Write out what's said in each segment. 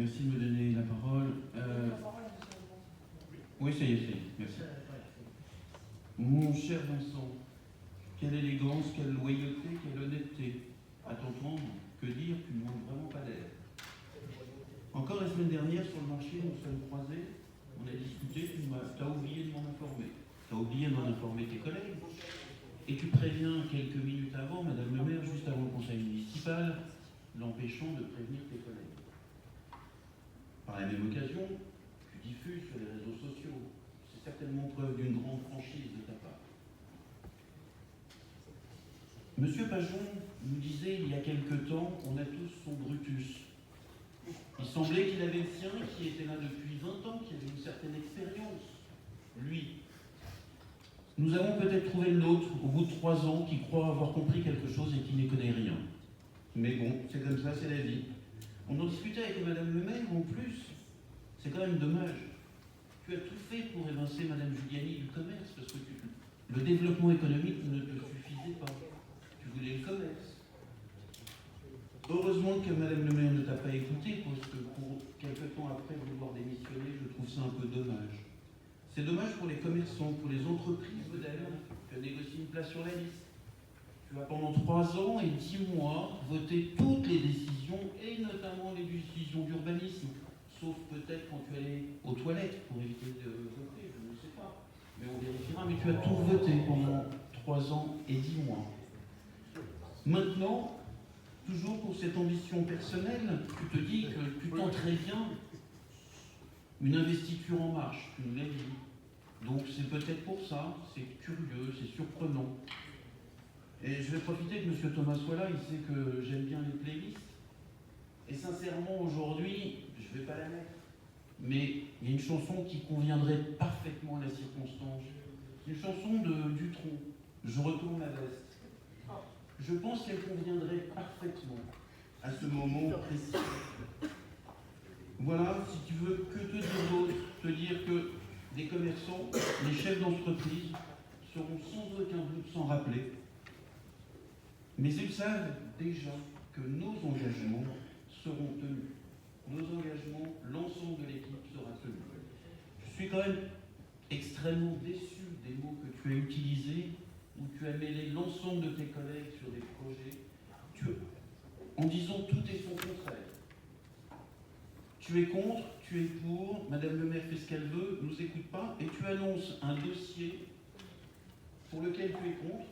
Merci de me donner la parole. Oui, ça y est, merci. Mon cher Vincent, quelle élégance, quelle loyauté, quelle honnêteté. À t'entendre, que dire, tu ne manques vraiment pas d'air. Encore la semaine dernière, sur le marché, nous sommes croisés, on a discuté, tu as oublié de m'en informer. Tu as oublié de m'en informer tes collègues. Et tu préviens quelques minutes avant, Madame le maire, juste avant le conseil municipal, l'empêchant de prévenir tes collègues. Par la même occasion, tu diffuses sur les réseaux sociaux. C'est certainement preuve d'une grande franchise de ta part. Monsieur Pajon nous disait il y a quelque temps, on a tous son Brutus. Il semblait qu'il avait le sien, qui était là depuis 20 ans, qui avait une certaine expérience. Lui. Nous avons peut-être trouvé le nôtre, au bout de 3 ans, qui croit avoir compris quelque chose et qui n'y connaît rien. Mais bon, c'est comme ça, c'est la vie. On en discutait avec Madame le maire, en plus. C'est quand même dommage. Tu as tout fait pour évincer Madame Giuliani du commerce, parce que le développement économique ne te suffisait pas. Tu voulais le commerce. Heureusement que Madame le maire ne t'a pas écouté, parce que pour quelque temps après vouloir démissionner, je trouve ça un peu dommage. C'est dommage pour les commerçants, pour les entreprises modernes, qui ont négocié une place sur la liste. Tu as pendant 3 ans et 10 mois voté toutes les décisions, et notamment les décisions d'urbanisme, sauf peut-être quand tu allais aux toilettes pour éviter de voter, je ne sais pas. Mais on vérifiera, mais tu as tout voté pendant 3 ans et 10 mois. Maintenant, toujours pour cette ambition personnelle, tu te dis que tu tenterais bien une investiture en marche, tu nous l'as dit. Donc c'est peut-être pour ça, c'est curieux, c'est surprenant. Et je vais profiter que M. Thomas soit là, il sait que j'aime bien les playlists. Et sincèrement, aujourd'hui, je ne vais pas la mettre, mais il y a une chanson qui conviendrait parfaitement à la circonstance. Une chanson de Dutronc, Je retourne ma veste. Je pense qu'elle conviendrait parfaitement à ce moment précis. Voilà, si tu veux, que te dire d'autre? Te dire que des commerçants, les chefs d'entreprise seront sans aucun doute s'en rappeler. Mais ils savent déjà que nos engagements seront tenus. Nos engagements, l'ensemble de l'équipe sera tenu. Je suis quand même extrêmement déçu des mots que tu as utilisés, où tu as mêlé l'ensemble de tes collègues sur des projets, en disant tout et son contraire. Tu es contre, tu es pour, Madame le maire fait ce qu'elle veut, nous écoute pas, et tu annonces un dossier pour lequel tu es contre,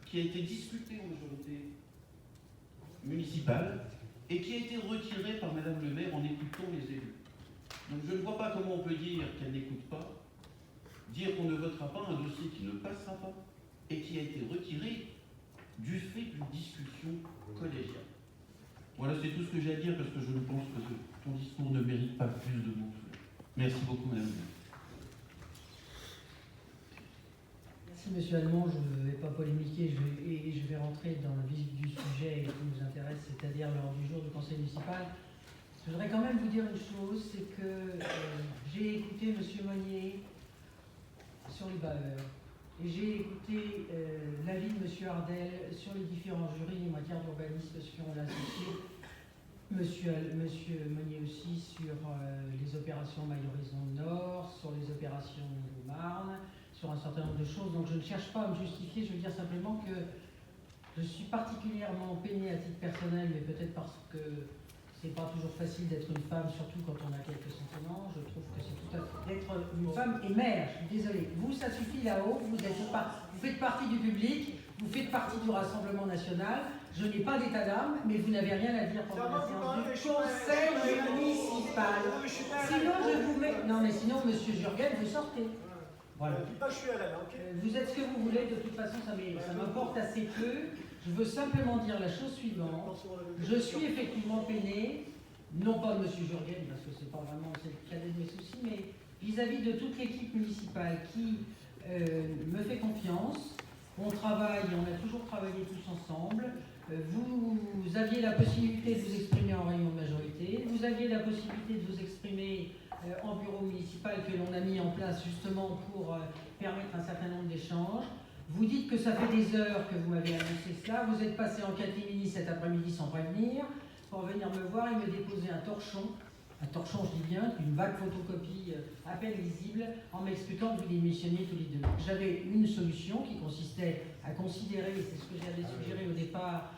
qui a été discuté en majorité municipale, et qui a été retiré par Madame le maire en écoutant les élus. Donc je ne vois pas comment on peut dire qu'elle n'écoute pas, dire qu'on ne votera pas un dossier qui ne passera pas, et qui a été retiré du fait d'une discussion collégiale. Voilà, c'est tout ce que j'ai à dire, parce que je ne pense que ton discours ne mérite pas plus de mots. Merci beaucoup, Madame. Merci, Monsieur Allemand. Je ne vais pas polémiquer, je vais rentrer dans le vif du sujet qui nous intéresse, c'est-à-dire lors du jour du conseil municipal. Je voudrais quand même vous dire une chose, c'est que j'ai écouté Monsieur Monnier sur les bailleurs, et j'ai écouté l'avis de Monsieur Ardel sur les différents jurys en matière d'urbanisme, parce qu'on l'a associé, Monsieur Monnier aussi sur les opérations Maille-Horizon Nord, sur les opérations de Marne, sur un certain nombre de choses. Donc je ne cherche pas à me justifier, je veux dire simplement que je suis particulièrement peiné à titre personnel, mais peut-être parce que c'est pas toujours facile d'être une femme, surtout quand on a quelques sentiments. Je trouve que c'est tout à fait d'être une femme et mère. Je suis désolée. Vous, ça suffit là-haut. Vous faites partie du public. Vous faites partie du Rassemblement national. Je n'ai pas d'état d'âme, mais vous n'avez rien à dire pendant la séance du conseil municipal. Sinon, je vous mets. Non, mais sinon, Monsieur Jurgen, vous sortez. Voilà. Vous êtes ce que vous voulez. De toute façon, ça m'importe assez peu. Je veux simplement dire la chose suivante. Je suis effectivement peiné, non pas de M. Jurgen, parce que c'est pas vraiment le cadet de mes soucis, mais vis-à-vis de toute l'équipe municipale qui me fait confiance. On travaille, on a toujours travaillé tous ensemble. Vous aviez la possibilité de vous exprimer en réunion de majorité. Vous aviez la possibilité de vous exprimer en bureau municipal que l'on a mis en place justement pour permettre un certain nombre d'échanges. Vous dites que ça fait des heures que vous m'avez annoncé cela. Vous êtes passé en catimini cet après-midi sans prévenir. pour venir me voir et me déposer un torchon, je dis bien, une vague photocopie à peine lisible, en m'expliquant que vous démissionnez tous les deux. J'avais une solution qui consistait à considérer, c'est ce que j'avais suggéré au départ,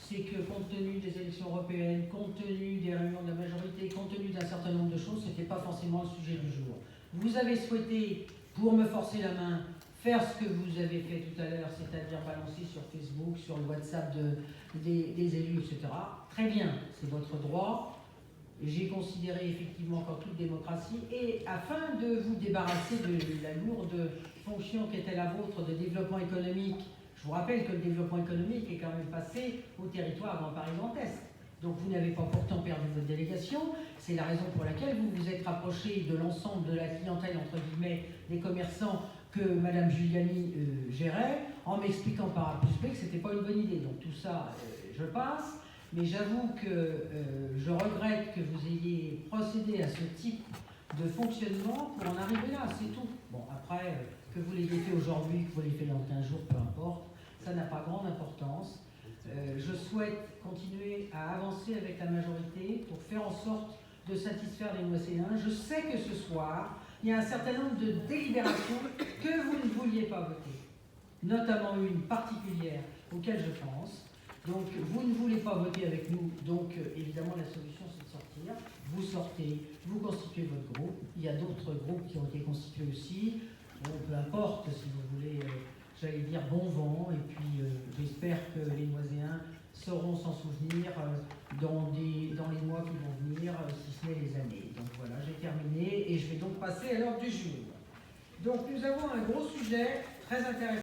c'est que compte tenu des élections européennes, compte tenu des réunions de la majorité, compte tenu d'un certain nombre de choses, ce n'était pas forcément le sujet du jour. Vous avez souhaité, pour me forcer la main, faire ce que vous avez fait tout à l'heure, c'est-à-dire balancer sur Facebook, sur le WhatsApp des élus, etc. Très bien, c'est votre droit. J'ai considéré effectivement qu'en toute démocratie, et afin de vous débarrasser de la lourde fonction qui était la vôtre de développement économique, je vous rappelle que le développement économique est quand même passé au territoire Grand Paris Grand Est. Donc vous n'avez pas pourtant perdu votre délégation, c'est la raison pour laquelle vous vous êtes rapproché de l'ensemble de la clientèle, entre guillemets, des commerçants que Madame Giuliani gérait, en m'expliquant par A plus B que ce n'était pas une bonne idée. Donc tout ça, je passe. Mais j'avoue que je regrette que vous ayez procédé à ce type de fonctionnement pour en arriver là, c'est tout. Bon, après, que vous l'ayez fait aujourd'hui, que vous l'ayez fait dans 15 jours, peu importe, ça n'a pas grande importance. Je souhaite continuer à avancer avec la majorité pour faire en sorte de satisfaire les Moisséens. Je sais que ce soir, il y a un certain nombre de délibérations que vous ne vouliez pas voter, notamment une particulière auquel je pense. Donc, vous ne voulez pas voter avec nous, donc évidemment la solution c'est de sortir. Vous sortez, vous constituez votre groupe. Il y a d'autres groupes qui ont été constitués aussi. Bon, peu importe, si vous voulez, j'allais dire bon vent. Et puis, j'espère que les Moiséens sauront s'en souvenir dans les mois qui vont venir, si ce n'est les années. Donc voilà, j'ai terminé et je vais donc passer à l'ordre du jour. Donc, nous avons un gros sujet très intéressant.